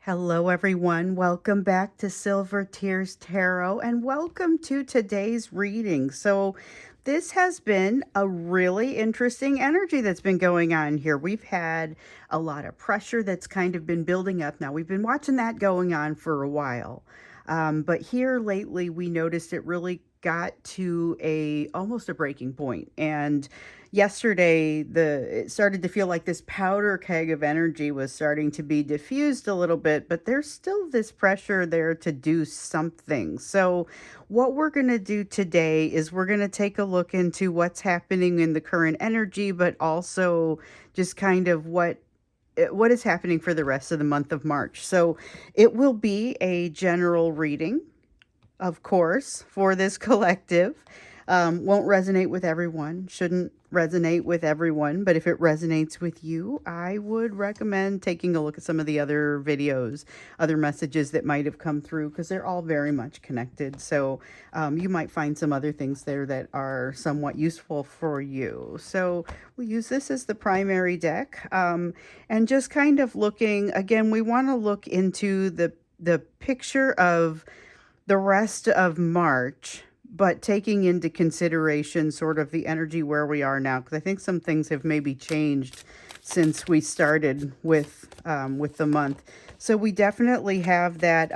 Hello, everyone. Welcome back to Silver Tears Tarot and welcome to today's reading. This has been a really interesting energy that's been going on here. We've had a lot of pressure that's kind of been building up now. We've been watching that going on for a while. But here lately, we noticed it really got to a almost a breaking point. And yesterday it started to feel like this powder keg of energy was starting to be diffused a little bit, but there's still this pressure there to do something. So what we're going to do today is we're going to take a look into what's happening in the current energy, but also just kind of what is happening for the rest of the month of March. So it will be a general reading, of course, for this collective. Won't resonate with everyone, shouldn't resonate with everyone, but if it resonates with you, I would recommend taking a look at some of the other videos, other messages that might have come through, because they're all very much connected. So you might find some other things there that are somewhat useful for you. So we use this as the primary deck, and just kind of looking, again, we want to look into the picture of the rest of March, but taking into consideration sort of the energy where we are now, because I think some things have maybe changed since we started with the month. So we definitely have that.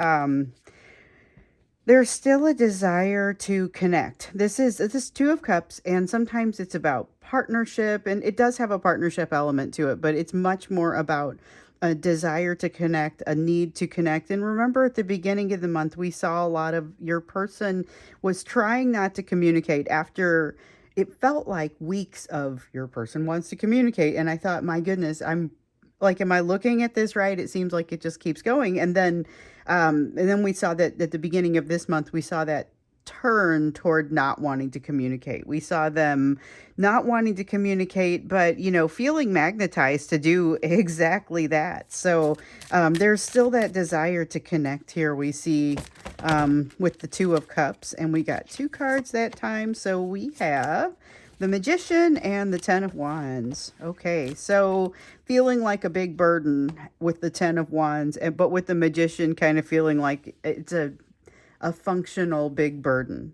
There's still a desire to connect. This is Two of Cups, and sometimes it's about partnership, and it does have a partnership element to it, but it's much more about a desire to connect, a need to connect. And remember, at the beginning of the month, we saw a lot of your person was trying not to communicate after it felt like weeks of your person wants to communicate. And I thought, my goodness, I'm like, am I looking at this right? It seems like it just keeps going. And then we saw that at the beginning of this month, we saw that turn toward not wanting to communicate. We saw them not wanting to communicate, but, feeling magnetized to do exactly that. So there's still that desire to connect here. We see with the Two of Cups, and we got two cards that time. So we have the Magician and the Ten of Wands. Okay, so feeling like a big burden with the Ten of Wands, but with the Magician kind of feeling like it's a functional big burden.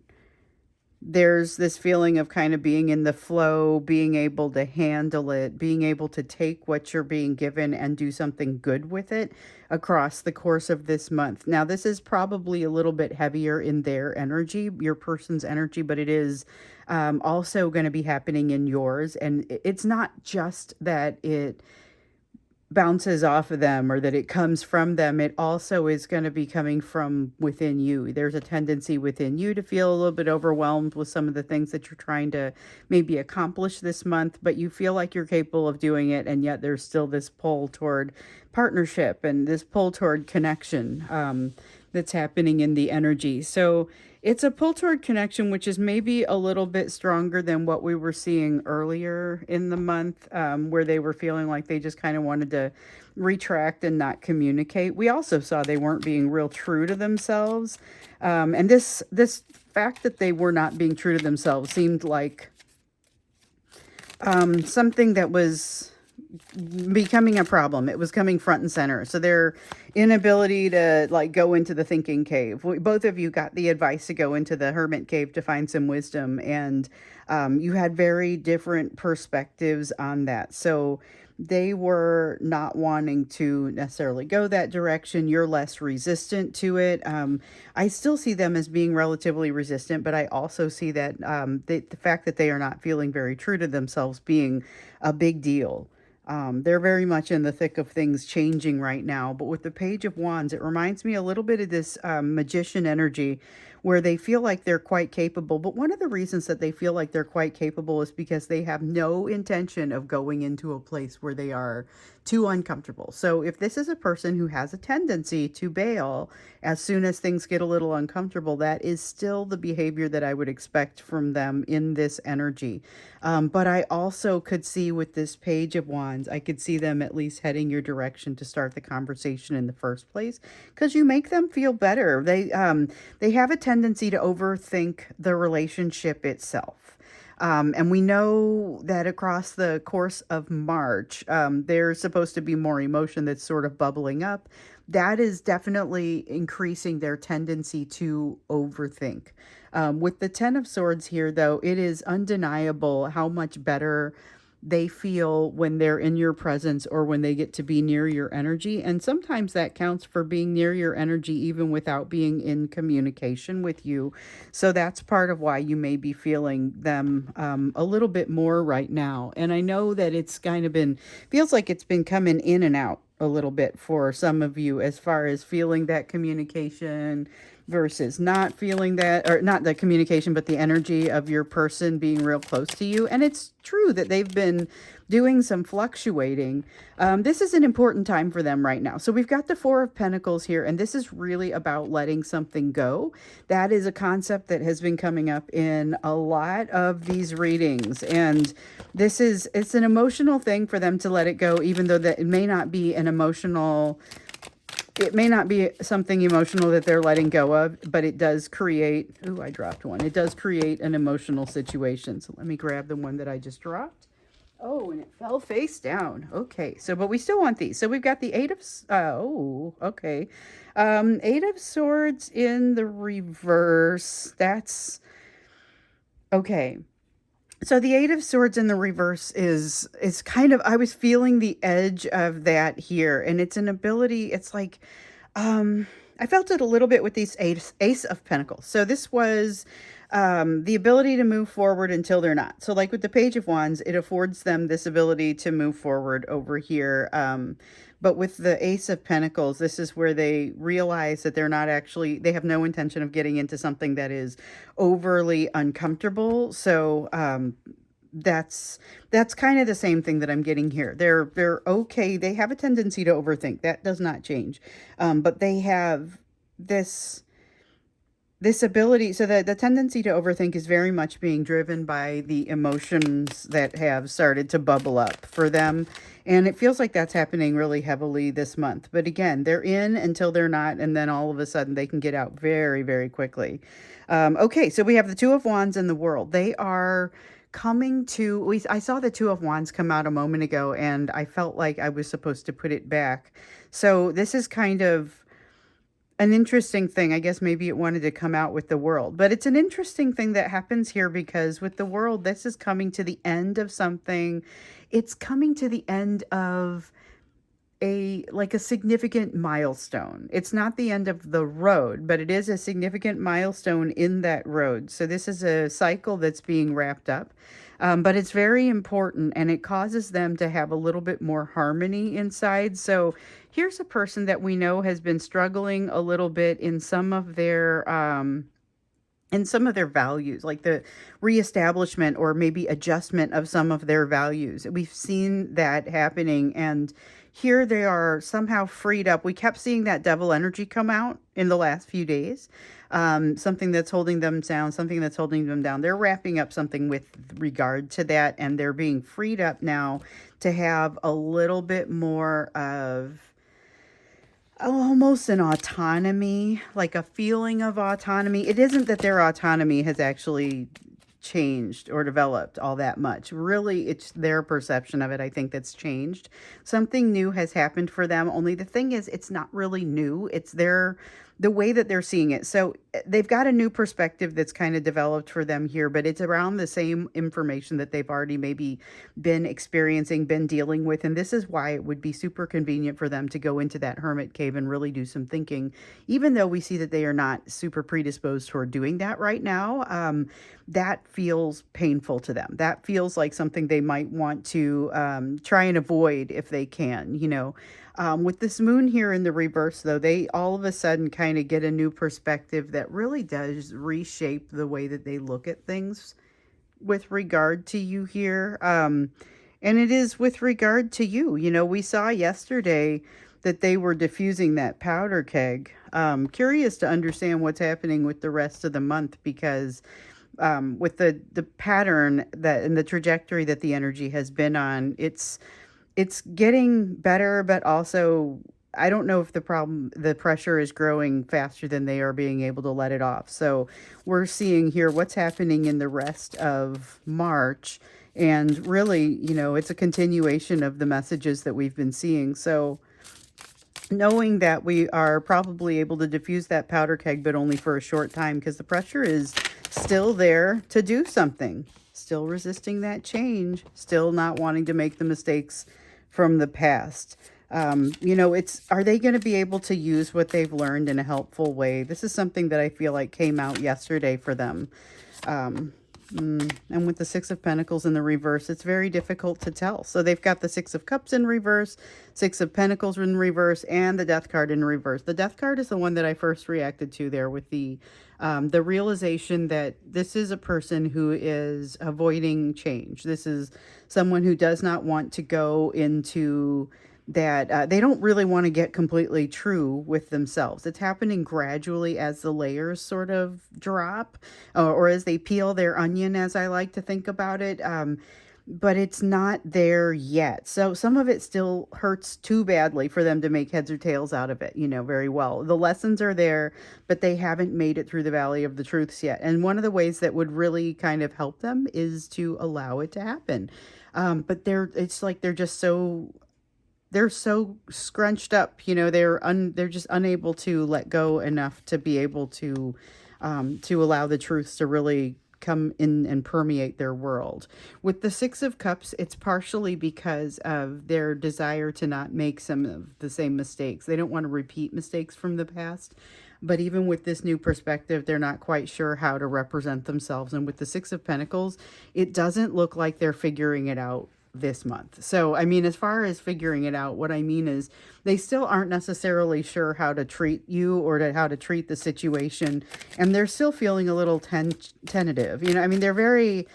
There's this feeling of kind of being in the flow, being able to handle it, being able to take what you're being given and do something good with it across the course of this month. Now, this is probably a little bit heavier in their energy, your person's energy, but it is also going to be happening in yours. And it's not just that it bounces off of them or that it comes from them. It also is going to be coming from within you. There's a tendency within you to feel a little bit overwhelmed with some of the things that you're trying to maybe accomplish this month, but you feel like you're capable of doing it, and yet there's still this pull toward partnership and this pull toward connection that's happening in the energy. So it's a pull toward connection, which is maybe a little bit stronger than what we were seeing earlier in the month, where they were feeling like they just kind of wanted to retract and not communicate. We also saw they weren't being real true to themselves, and this fact that they were not being true to themselves seemed like something that was becoming a problem. It was coming front and center. So their inability to like go into the thinking cave. Both of you got the advice to go into the hermit cave to find some wisdom, and you had very different perspectives on that. So they were not wanting to necessarily go that direction. You're less resistant to it. I still see them as being relatively resistant, but I also see that the fact that they are not feeling very true to themselves being a big deal. They're very much in the thick of things changing right now. But with the Page of Wands, it reminds me a little bit of this magician energy where they feel like they're quite capable. But one of the reasons that they feel like they're quite capable is because they have no intention of going into a place where they are too uncomfortable. So if this is a person who has a tendency to bail as soon as things get a little uncomfortable, that is still the behavior that I would expect from them in this energy. But I also could see with this Page of Wands, I could see them at least heading your direction to start the conversation in the first place, because you make them feel better. They have a tendency to overthink the relationship itself. And we know that across the course of March, there's supposed to be more emotion that's sort of bubbling up. that is definitely increasing their tendency to overthink. With the Ten of Swords here, though, it is undeniable how much better they feel when they're in your presence or when they get to be near your energy. And sometimes that counts for being near your energy even without being in communication with you. So that's part of why you may be feeling them a little bit more right now. And I know that it's kind of been, feels like it's been coming in and out a little bit for some of you as far as feeling that communication versus not feeling that, or not the communication, but the energy of your person being real close to you. And it's true that they've been doing some fluctuating. This is an important time for them right now. So we've got the Four of Pentacles here, and this is really about letting something go. That is a concept that has been coming up in a lot of these readings. And it's an emotional thing for them to let it go, even though that it may not be an emotional, it may not be something emotional that they're letting go of, but it does create, ooh, I dropped one. It does create an emotional situation. So let me grab the one that I just dropped. Oh, and it fell face down. Okay, so, but we still want these. So we've got the okay. Eight of Swords in the reverse. That's, okay. So the Eight of Swords in the reverse is kind of, I was feeling the edge of that here. And it's an ability, it's like, I felt it a little bit with these Ace of Pentacles. So this was the ability to move forward until they're not. So like with the Page of Wands, it affords them this ability to move forward over here. But with the Ace of Pentacles, this is where they realize that they're not actually, they have no intention of getting into something that is overly uncomfortable. So that's kind of the same thing that I'm getting here. They're okay. They have a tendency to overthink. That does not change. But they have this ability, so that the tendency to overthink is very much being driven by the emotions that have started to bubble up for them. And it feels like that's happening really heavily this month. But again, they're in until they're not, and then all of a sudden they can get out very, very quickly. Okay, so we have the Two of Wands in the World. They are coming to, I saw the Two of Wands come out a moment ago, and I felt like I was supposed to put it back. So this is kind of an interesting thing. I guess maybe it wanted to come out with the World, but it's an interesting thing that happens here because with the World, this is coming to the end of something. It's coming to the end of like a significant milestone. It's not the end of the road, but it is a significant milestone in that road. So this is a cycle that's being wrapped up. But it's very important, and it causes them to have a little bit more harmony inside. So here's a person that we know has been struggling a little bit in some of their values, like the reestablishment or maybe adjustment of some of their values. We've seen that happening, and here they are somehow freed up. We kept seeing that devil energy come out in the last few days. Something that's holding them down, something that's holding them down. They're wrapping up something with regard to that, and they're being freed up now to have a little bit more of almost an autonomy, like a feeling of autonomy. It isn't that their autonomy has actually changed or developed all that much. Really, it's their perception of it, I think, that's changed. Something new has happened for them. Only the thing is, it's not really new. It's the way that they're seeing it. So they've got a new perspective that's kind of developed for them here, but it's around the same information that they've already maybe been experiencing, been dealing with. And this is why it would be super convenient for them to go into that hermit cave and really do some thinking, even though we see that they are not super predisposed toward doing that right now. That feels painful to them. That feels like something they might want to try and avoid if they can, you know. With this moon here in the reverse, though, they all of a sudden kind of get a new perspective that really does reshape the way that they look at things with regard to you here. And it is with regard to you. You know, we saw yesterday that they were diffusing that powder keg. Curious to understand what's happening with the rest of the month, because with the pattern that and the trajectory that the energy has been on, it's getting better, but also I don't know if the pressure is growing faster than they are being able to let it off. So we're seeing here what's happening in the rest of March. And really, you know, it's a continuation of the messages that we've been seeing. So knowing that we are probably able to diffuse that powder keg, but only for a short time because the pressure is still there to do something, still resisting that change, still not wanting to make the mistakes from the past. It's, are they going to be able to use what they've learned in a helpful way? This is something that I feel like came out yesterday for them. Um, and with the Six of Pentacles in the reverse, it's very difficult to tell. So they've got the Six of Cups in reverse, Six of Pentacles in reverse, and the Death card in reverse. The Death card is the one that I first reacted to there with the realization that this is a person who is avoiding change. This is someone who does not want to go into that they don't really want to get completely true with themselves. It's happening gradually as the layers sort of drop, or as they peel their onion, as I like to think about it. But it's not there yet. So some of it still hurts too badly for them to make heads or tails out of it, very well. The lessons are there, but they haven't made it through the valley of the truths yet. And one of the ways that would really kind of help them is to allow it to happen. But it's like they're so scrunched up, they're just unable to let go enough to be able to allow the truths to really come in and permeate their world. With the Six of Cups, it's partially because of their desire to not make some of the same mistakes. They don't want to repeat mistakes from the past. But even with this new perspective, they're not quite sure how to represent themselves. And with the Six of Pentacles, it doesn't look like they're figuring it out this month. So, I mean, as far as figuring it out, what I mean is they still aren't necessarily sure how to treat you or how to treat the situation. And they're still feeling a little tentative. I mean, they're very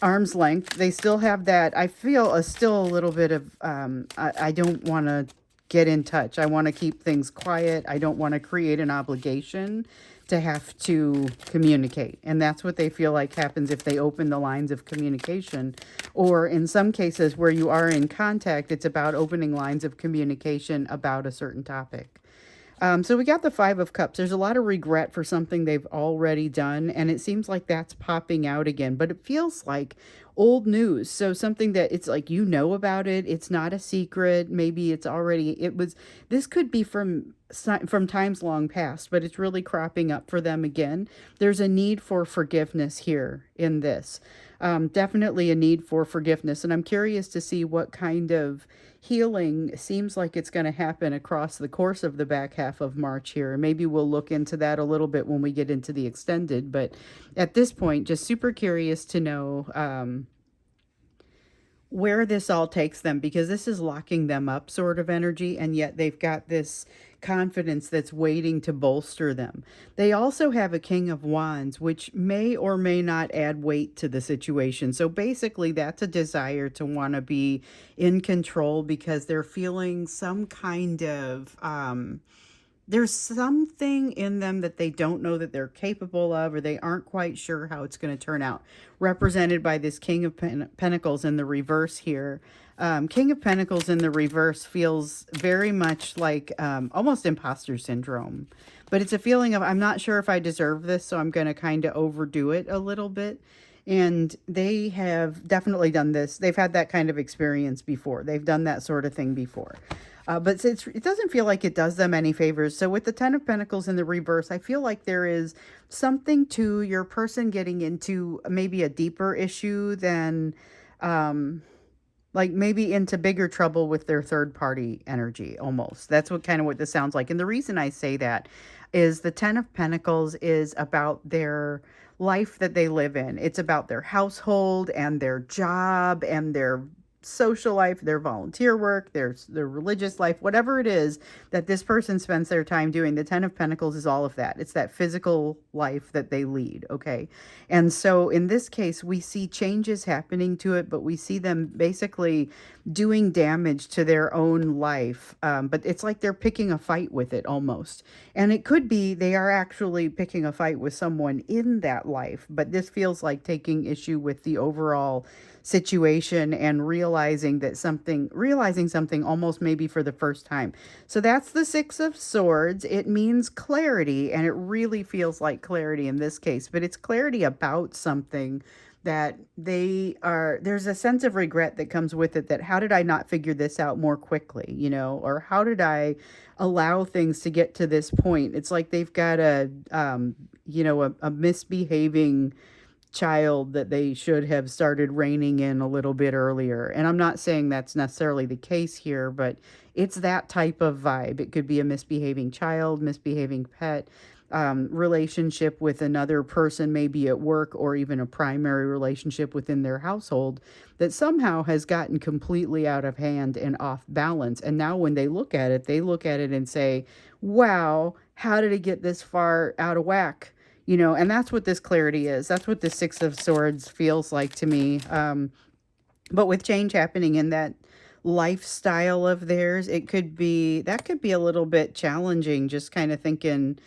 arm's length. They still have that, I feel, still a little bit of, I don't want to get in touch. I want to keep things quiet. I don't want to create an obligation to have to communicate. And that's what they feel like happens if they open the lines of communication. Or in some cases where you are in contact, it's about opening lines of communication about a certain topic. So we got the Five of Cups. There's a lot of regret for something they've already done, and it seems like that's popping out again, but it feels like old news. So something that it's like, about it. It's not a secret. Maybe this could be from times long past, but it's really cropping up for them again. There's a need for forgiveness here in this. Definitely a need for forgiveness. And I'm curious to see what kind of healing seems like it's going to happen across the course of the back half of March here. And maybe we'll look into that a little bit when we get into the extended. But at this point, just super curious to know where this all takes them, because this is locking them up sort of energy, and yet they've got this confidence that's waiting to bolster them. They also have a King of Wands, which may or may not add weight to the situation. So basically that's a desire to want to be in control because they're feeling some kind of there's something in them that they don't know that they're capable of, or they aren't quite sure how it's going to turn out, represented by this King of Pentacles in the reverse here. King of Pentacles in the reverse feels very much like almost imposter syndrome, but it's a feeling of, I'm not sure if I deserve this, so I'm going to kind of overdo it a little bit. And they have definitely done this. They've had that kind of experience before. They've done that sort of thing before. But it doesn't feel like it does them any favors. So with the Ten of Pentacles in the reverse, I feel like there is something to your person getting into maybe a deeper issue than, like maybe into bigger trouble with their third party energy almost. That's what this sounds like. And the reason I say that is the Ten of Pentacles is about their life that they live in. It's about their household and their job and their social life, their volunteer work, their religious life, whatever it is that this person spends their time doing. The Ten of Pentacles is all of that. It's that physical life that they lead, okay? And so in this case, we see changes happening to it, but we see them basically doing damage to their own life. But it's like they're picking a fight with it almost. And it could be they are actually picking a fight with someone in that life, but this feels like taking issue with the overall situation and realizing something almost maybe for the first time. So that's the Six of Swords. It means clarity, and it really feels like clarity in this case, but it's clarity about something that there's a sense of regret that comes with it, that how did I not figure this out more quickly, or how did I allow things to get to this point? It's like they've got a misbehaving child that they should have started reining in a little bit earlier. And I'm not saying that's necessarily the case here, but it's that type of vibe. It could be a misbehaving child, misbehaving pet, relationship with another person, maybe at work, or even a primary relationship within their household that somehow has gotten completely out of hand and off balance. And now when they look at it and say, wow, how did it get this far out of whack? And that's what this clarity is. That's what the Six of Swords feels like to me. But with change happening in that lifestyle of theirs, that could be a little bit challenging, just kind of thinking,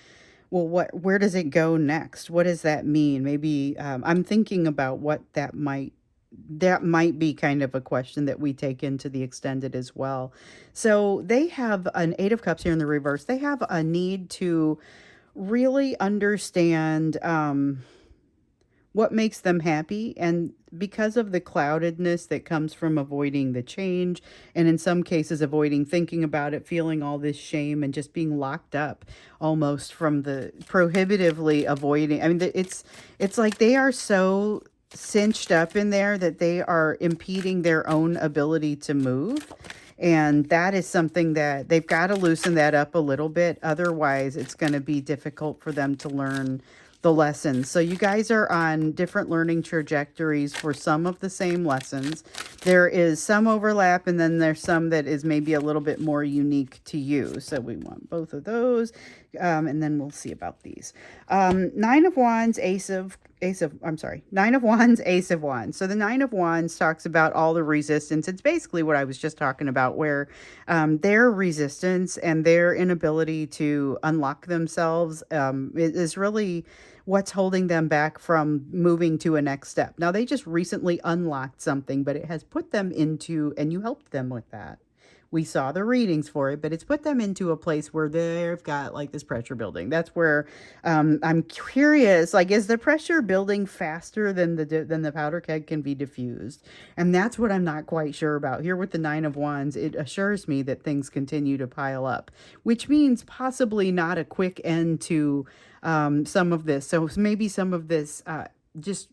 well, where does it go next? What does that mean? Maybe I'm thinking about what that might be kind of a question that we take into the extended as well. So they have an Eight of Cups here in the reverse. They have a need to really understand what makes them happy. And because of the cloudedness that comes from avoiding the change, and in some cases, avoiding thinking about it, feeling all this shame, and just being locked up almost from the prohibitively avoiding. I mean, it's like they are so cinched up in there that they are impeding their own ability to move. And that is something that they've got to loosen that up a little bit. Otherwise, it's going to be difficult for them to learn the lessons. So you guys are on different learning trajectories for some of the same lessons. There is some overlap, and then there's some that is maybe a little bit more unique to you. So we want both of those. And then we'll see about these. Nine of Wands, Nine of Wands, Ace of Wands. So the Nine of Wands talks about all the resistance. It's basically what I was just talking about, where their resistance and their inability to unlock themselves is really what's holding them back from moving to a next step. Now, they just recently unlocked something, but it has put them into, and you helped them with that. We saw the readings for it, but it's put them into a place where they've got like this pressure building. That's where I'm curious, like, is the pressure building faster than the powder keg can be diffused? And that's what I'm not quite sure about. Here with the Nine of Wands, it assures me that things continue to pile up, which means possibly not a quick end to some of this. So maybe some of this just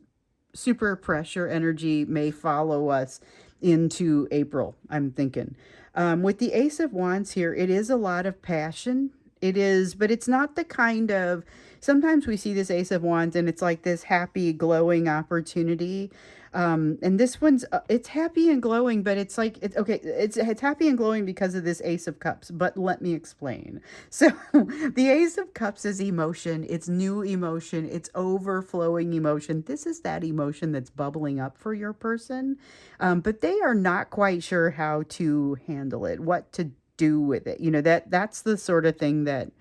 super pressure energy may follow us into April, I'm thinking. With the Ace of Wands here, it is a lot of passion. It is, but it's not the kind of, sometimes we see this Ace of Wands and it's like this happy, glowing opportunity. And this one's, it's happy and glowing, but it's like, it's happy and glowing because of this Ace of Cups, but let me explain. So the Ace of Cups is emotion. It's new emotion. It's overflowing emotion. This is that emotion that's bubbling up for your person. But they are not quite sure how to handle it, what to do with it. That's the sort of thing that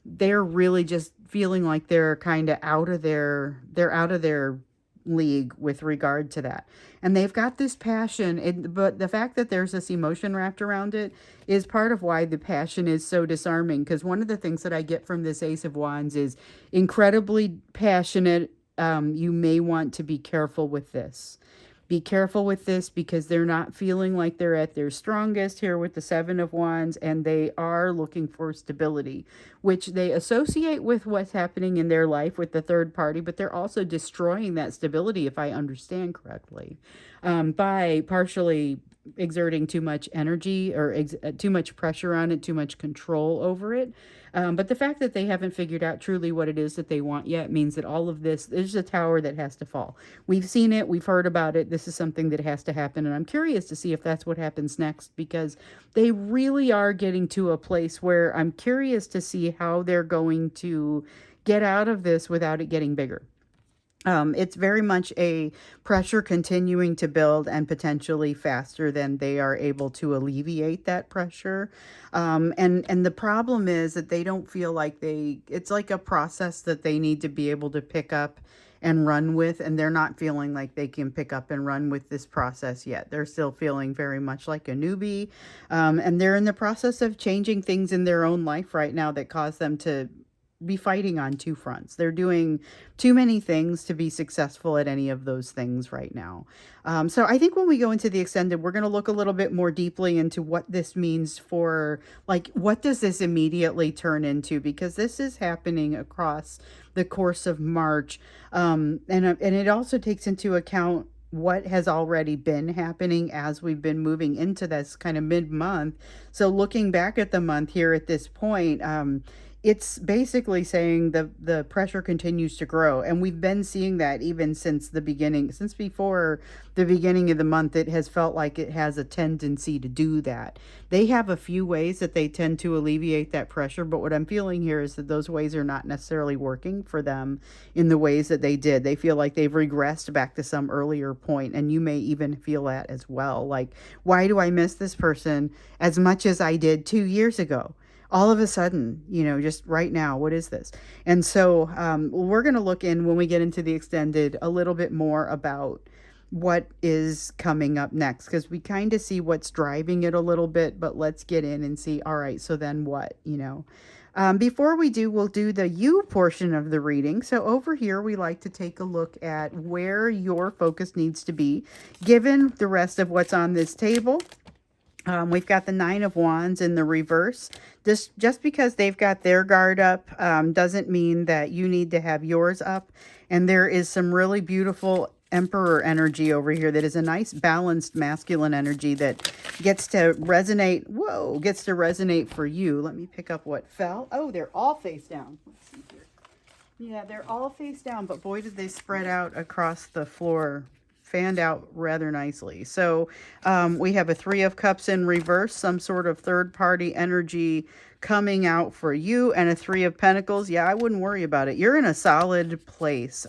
they're really just feeling like they're kind of they're out of their league with regard to that. And they've got this passion, but the fact that there's this emotion wrapped around it is part of why the passion is so disarming. Because one of the things that I get from this Ace of Wands is incredibly passionate. You may want to be careful with this. Be careful with this because they're not feeling like they're at their strongest here with the Seven of Wands, and they are looking for stability, which they associate with what's happening in their life with the third party, but they're also destroying that stability, if I understand correctly, by partially exerting too much energy or too much pressure on it, too much control over it. But the fact that they haven't figured out truly what it is that they want yet means that all of this is a tower that has to fall. We've seen it. We've heard about it. This is something that has to happen. And I'm curious to see if that's what happens next, because they really are getting to a place where I'm curious to see how they're going to get out of this without it getting bigger. It's very much a pressure continuing to build, and potentially faster than they are able to alleviate that pressure. And the problem is that they don't feel like it's like a process that they need to be able to pick up and run with, and they're not feeling like they can pick up and run with this process yet. They're still feeling very much like a newbie, and they're in the process of changing things in their own life right now that cause them to be fighting on two fronts. They're doing too many things to be successful at any of those things right now. So I think when we go into the extended, we're going to look a little bit more deeply into what this means for, like, what does this immediately turn into? Because this is happening across the course of March. And it also takes into account what has already been happening as we've been moving into this kind of mid-month. So looking back at the month here at this point, it's basically saying the pressure continues to grow, and we've been seeing that even since the beginning, since before the beginning of the month. It has felt like it has a tendency to do that. They have a few ways that they tend to alleviate that pressure, but what I'm feeling here is that those ways are not necessarily working for them in the ways that they did. They feel like they've regressed back to some earlier point, and you may even feel that as well. Like, why do I miss this person as much as I did 2 years ago? All of a sudden, just right now, what is this? And so we're going to look in, when we get into the extended, a little bit more about what is coming up next, because we kind of see what's driving it a little bit, but let's get in and see, all right, so then what? Before we do, we'll do the you portion of the reading. So over here, we like to take a look at where your focus needs to be, given the rest of what's on this table. We've got the Nine of Wands in the reverse. Just because they've got their guard up doesn't mean that you need to have yours up. And there is some really beautiful Emperor energy over here that is a nice balanced masculine energy that gets to resonate. Whoa, gets to resonate for you. Let me pick up what fell. Oh, they're all face down. Let's see here. Yeah, they're all face down, but boy, did they spread out across the floor. Fanned out rather nicely. So we have a Three of Cups in reverse, some sort of third party energy coming out for you, and a Three of Pentacles. Yeah, I wouldn't worry about it. You're in a solid place.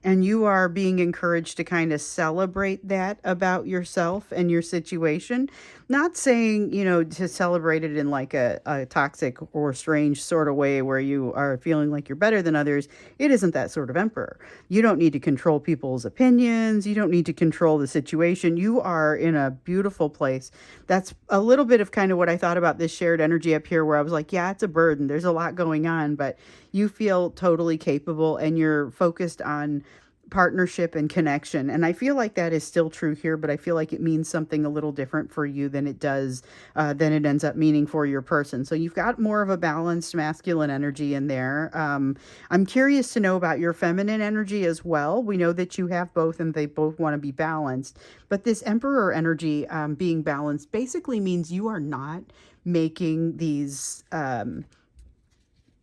And you are being encouraged to kind of celebrate that about yourself and your situation. Not saying, to celebrate it in like a toxic or strange sort of way where you are feeling like you're better than others. It isn't that sort of emperor. You don't need to control people's opinions. You don't need to control the situation. You are in a beautiful place. That's a little bit of kind of what I thought about this shared energy up here, where I was like, yeah, it's a burden. There's a lot going on, but you feel totally capable and you're focused on partnership and connection. And I feel like that is still true here, but I feel like it means something a little different for you than it does, than it ends up meaning for your person. So you've got more of a balanced masculine energy in there. I'm curious to know about your feminine energy as well. We know that you have both and they both want to be balanced, but this Emperor energy being balanced basically means you are not making these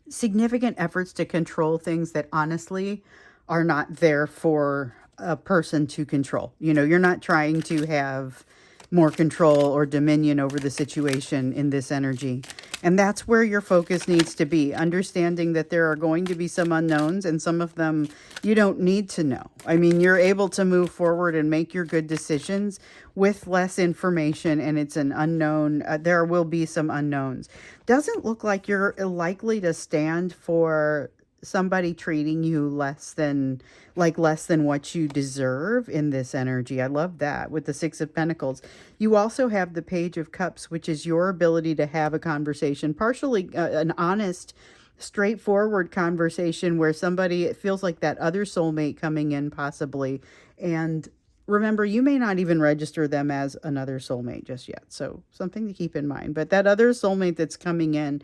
significant efforts to control things that honestly are not there for a person to control. You're not trying to have more control or dominion over the situation in this energy. And that's where your focus needs to be, understanding that there are going to be some unknowns, and some of them you don't need to know. I mean, you're able to move forward and make your good decisions with less information, and it's an unknown. There will be some unknowns. Doesn't look like you're likely to stand for somebody treating you less than what you deserve in this energy. I love that with the Six of Pentacles. You also have the Page of Cups, which is your ability to have a conversation, partially an honest, straightforward conversation where somebody, it feels like that other soulmate coming in possibly. And remember, you may not even register them as another soulmate just yet. So something to keep in mind. But that other soulmate that's coming in,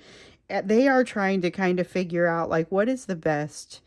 they are trying to kind of figure out like what is the best,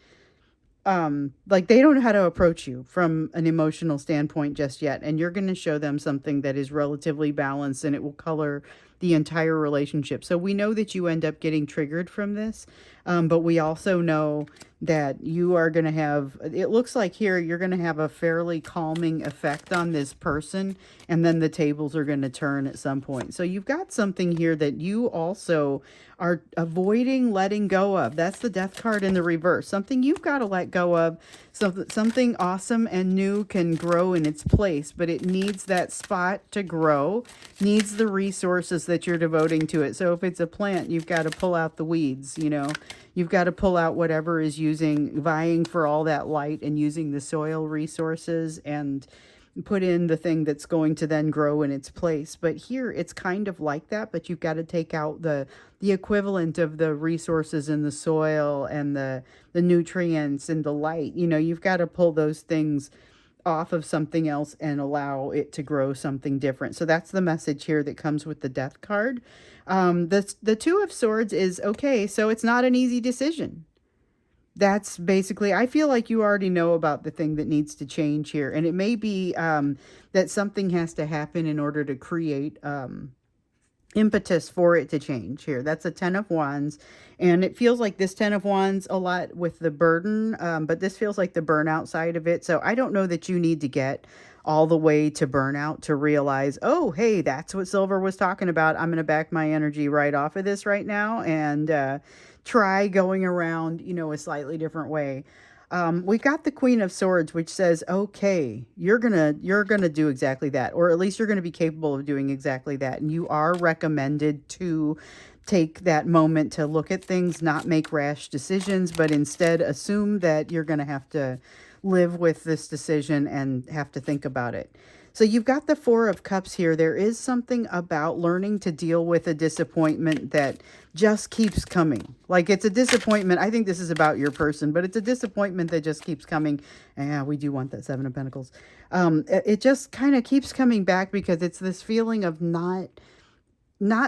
like they don't know how to approach you from an emotional standpoint just yet, and you're going to show them something that is relatively balanced, and it will color the entire relationship. So we know that you end up getting triggered from this, but we also know that you are going to have, it looks like here, you're going to have a fairly calming effect on this person, and then the tables are going to turn at some point. So you've got something here that you also are avoiding letting go of. That's the Death card in the reverse. Something you've got to let go of so that something awesome and new can grow in its place, but it needs that spot to grow, needs the resources that you're devoting to it. So if it's a plant, you've got to pull out the weeds, you've got to pull out whatever is vying for all that light and using the soil resources. And put in the thing that's going to then grow in its place. But here it's kind of like that, but you've got to take out the equivalent of the resources in the soil and the nutrients and the light. You know, you've got to pull those things off of something else and allow it to grow something different. So that's the message here that comes with the death card. The Two of Swords is okay, so it's not an easy decision. That's basically, I feel like you already know about the thing that needs to change here. And it may be that something has to happen in order to create impetus for it to change here. That's a 10 of Wands. And it feels like this 10 of Wands a lot with the burden, but this feels like the burnout side of it. So I don't know that you need to get all the way to burnout to realize, oh, hey, that's what Silver was talking about. I'm going to back my energy right off of this right now and try going around, you know, a slightly different way. We got the Queen of Swords, which says, okay, you're gonna do exactly that, or at least you're gonna be capable of doing exactly that. And you are recommended to take that moment to look at things, not make rash decisions, but instead assume that you're gonna have to live with this decision and have to think about it. So you've got the Four of Cups here. There is something about learning to deal with a disappointment that just keeps coming. Like, it's a disappointment. I think this is about your person, but it's a disappointment that just keeps coming. Yeah, we do want that Seven of Pentacles. It just kind of keeps coming back because it's this feeling of not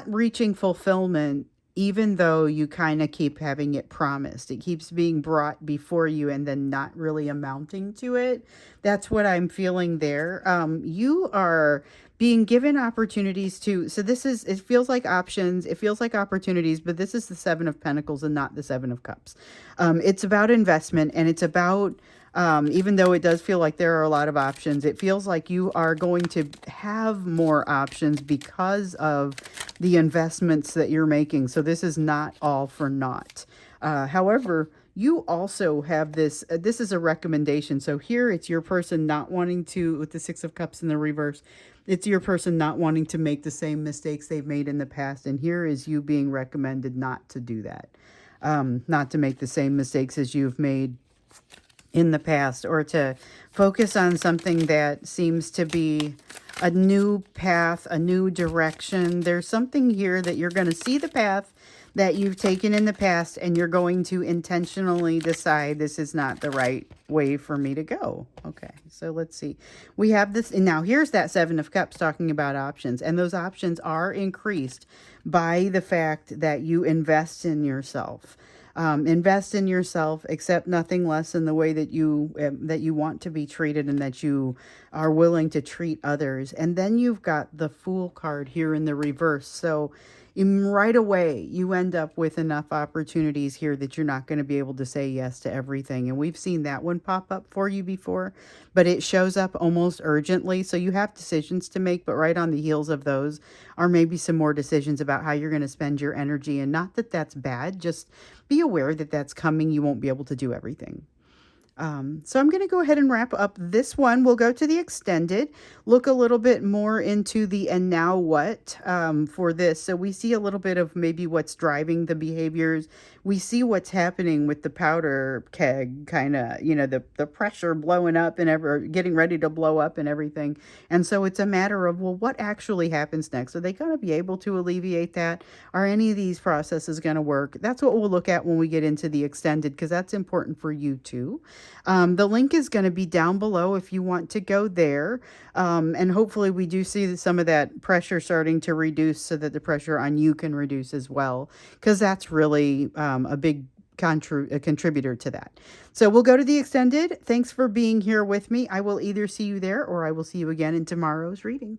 reaching fulfillment, even though you kind of keep having it promised. It keeps being brought before you and then not really amounting to it. That's what I'm feeling there. You are being given opportunities to, so this is, it feels like options, it feels like opportunities, but this is the Seven of Pentacles and not the Seven of Cups. It's about investment, and it's about, even though it does feel like there are a lot of options, it feels like you are going to have more options because of the investments that you're making. So this is not all for naught. However, you also have this, this is a recommendation. So here it's your person not wanting to, with the Six of Cups in the reverse, it's your person not wanting to make the same mistakes they've made in the past. And here is you being recommended not to do that, not to make the same mistakes as you've made in the past, or to focus on something that seems to be a new path, a new direction. There's something here that you're going to see the path that you've taken in the past, and you're going to intentionally decide this is not the right way for me to go. Okay, so let's see. We have this, and now here's that Seven of Cups talking about options, and those options are increased by the fact that you invest in yourself. Invest in yourself, accept nothing less in the way that you want to be treated, and that you are willing to treat others. And then you've got the Fool card here in the reverse. So right away, you end up with enough opportunities here that you're not going to be able to say yes to everything. And we've seen that one pop up for you before, but it shows up almost urgently. So you have decisions to make, but right on the heels of those are maybe some more decisions about how you're going to spend your energy. And not that that's bad, just be aware that that's coming. You won't be able to do everything. So I'm going to go ahead and wrap up this one. We'll go to the extended, look a little bit more into the and now what for this. So we see a little bit of maybe what's driving the behaviors. We see what's happening with the powder keg, kind of, you know, the pressure blowing up and getting ready to blow up and everything. And so it's a matter of, well, what actually happens next? Are they going to be able to alleviate that? Are any of these processes going to work? That's what we'll look at when we get into the extended, because that's important for you too. The link is going to be down below if you want to go there. And hopefully we do see some of that pressure starting to reduce so that the pressure on you can reduce as well, because that's really a big contributor to that. So we'll go to the extended. Thanks for being here with me. I will either see you there or I will see you again in tomorrow's reading.